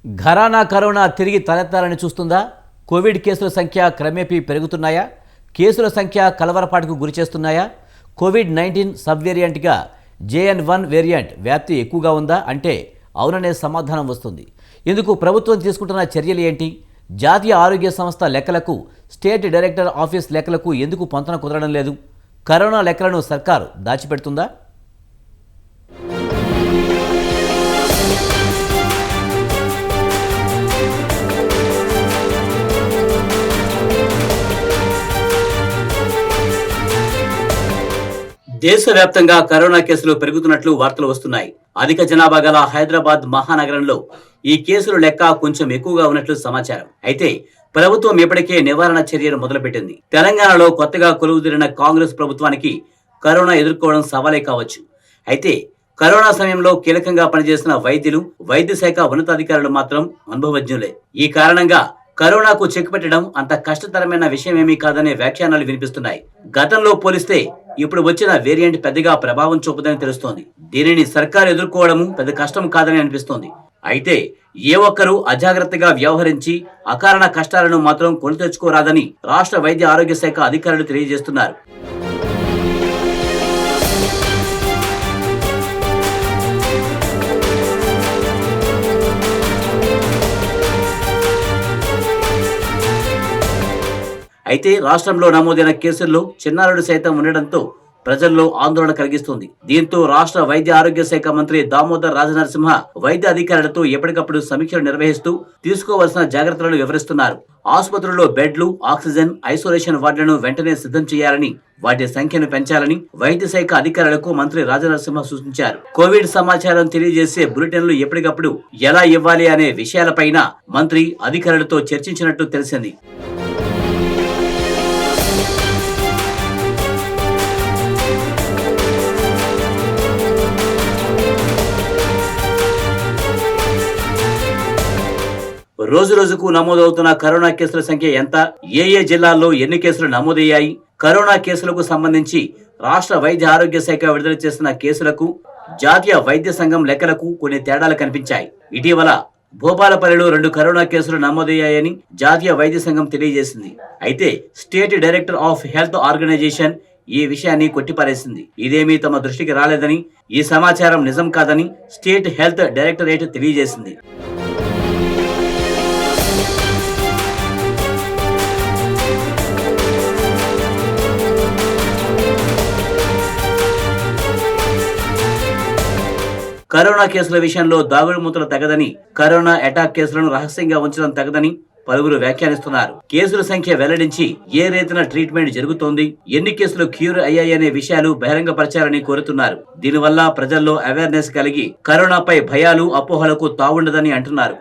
ఘరానా corona తిరిగి తలెత్తాలని చూస్తుందా? Covid కేసుల సంఖ్య క్రమేపీ పెరుగుతున్నాయా? కేసుల సంఖ్య కలవరపాటుకు గురిచేస్తున్నాయా? కోవిడ్-19 సబ్ వేరియంట్గా JN1 వేరియంట్ వ్యాప్తి ఎక్కువగా ఉందా అంటే అవుననే సమాధానం వస్తుంది. ఇందుకు ప్రభుత్వం తీసుకుంటున్న చర్యలు ఏంటి? జాతీయ ఆరోగ్య సంస్థ లెక్కలకు స్టేట్ డైరెక్టర్ ఆఫీస్ లెక్కలకు ఎందుకు పొంతన కుదరడం లేదు? కరోనా లెక్కలను సర్కారు దాచిపెడుతుందా? దేశవ్యాప్తంగా కరోనా కేసులు పెరుగుతున్నట్లు వార్తలు వస్తున్నాయి. అధిక జనాభా గల హైదరాబాద్ మహానగరంలో ఈ కేసుల లెక్క కొంచెం ఎక్కువగా ఉన్నట్లు సమాచారం. అయితే ప్రభుత్వం ఇప్పటికే నివారణ చర్యలు మొదలుపెట్టింది. తెలంగాణలో కొత్తగా కొలువుదీరిన కాంగ్రెస్ ప్రభుత్వానికి కరోనా ఎదుర్కోవడం సవాలే కావచ్చు. అయితే కరోనా సమయంలో కీలకంగా పనిచేసిన వైద్యులు, వైద్య శాఖ ఉన్నతాధికారులు మాత్రం అనుభవజ్ఞులే. ఈ కారణంగా కరోనాకు చెక్ పెట్టడం అంత కష్టతరమైన విషయమేమీ కాదనే వ్యాఖ్యానాలు వినిపిస్తున్నాయి. గతంలో పోలిస్తే ఇప్పుడు వచ్చిన వేరియంట్ పెద్దగా ప్రభావం చూపదని తెలుస్తోంది. దీనిని సర్కారు ఎదుర్కోవడము పెద్ద కష్టం కాదని అనిపిస్తోంది. అయితే ఏ ఒక్కరూ అజాగ్రత్తగా వ్యవహరించి అకారణ కష్టాలను మాత్రం కొని తెచ్చుకోరాదని రాష్ట్ర వైద్య ఆరోగ్య శాఖ అధికారులు తెలియజేస్తున్నారు. అయితే రాష్ట్రంలో నమోదైన కేసుల్లో చిన్నారులు సైతం ఉండడంతో ప్రజల్లో ఆందోళన కలిగిస్తుంది. దీంతో రాష్ట్ర వైద్య ఆరోగ్య శాఖ మంత్రి దామోదర్ రాజనరసింహ వైద్య అధికారులతో ఎప్పటికప్పుడు సమీక్షలు నిర్వహిస్తూ తీసుకోవాల్సిన జాగ్రత్తలను వివరిస్తున్నారు. ఆసుపత్రుల్లో బెడ్లు, ఆక్సిజన్, ఐసోలేషన్ వార్డులను వెంటనే సిద్ధం చేయాలని, వాటి సంఖ్యను పెంచాలని వైద్య శాఖ అధికారులకు మంత్రి రాజనరసింహ సూచించారు. కోవిడ్ సమాచారం తెలియజేసే బులెటిన్లు ఎప్పటికప్పుడు ఎలా ఇవ్వాలి అనే విషయాలపైన మంత్రి అధికారులతో చర్చించినట్టు తెలిసింది. రోజు రోజుకు నమోదవుతున్న కరోనా కేసుల సంఖ్య ఎంత? ఏ జిల్లాల్లో ఎన్ని కేసులు నమోదయ్యాయి? కరోనా కేసులకు సంబంధించి రాష్ట్ర వైద్య ఆరోగ్య శాఖ విడుదల చేసిన కేసులకు జాతీయ వైద్య సంఘం లెక్కలకు కొన్ని తేడాలు కనిపించాయి. ఇటీవల భోపాలపల్లిలో 2 కరోనా కేసులు నమోదయ్యాయని జాతీయ వైద్య సంఘం తెలియజేసింది. అయితే state director of health organisation ఈ విషయాన్ని కొట్టిపారేసింది. ఇదేమీ తమ దృష్టికి రాలేదని, ఈ సమాచారం నిజం కాదని స్టేట్ హెల్త్ డైరెక్టరేట్ తెలియజేసింది. కరోనా కేసుల విషయంలో దాగుడు మూతలు తగదని, కరోనా అటాక్ కేసులను రహస్యంగా ఉంచడం తగదని పలువురు వ్యాఖ్యానిస్తున్నారు. కేసుల సంఖ్య వెల్లడించి ఏ రీతిన ట్రీట్మెంట్ జరుగుతోంది, ఎన్ని కేసులు క్యూర్ అయ్యాయనే విషయాలు బహిరంగపరచాలని కోరుతున్నారు. దీనివల్ల ప్రజల్లో అవేర్నెస్ కలిగి కరోనాపై భయాలు, అపోహలకు తావుండదని అంటున్నారు.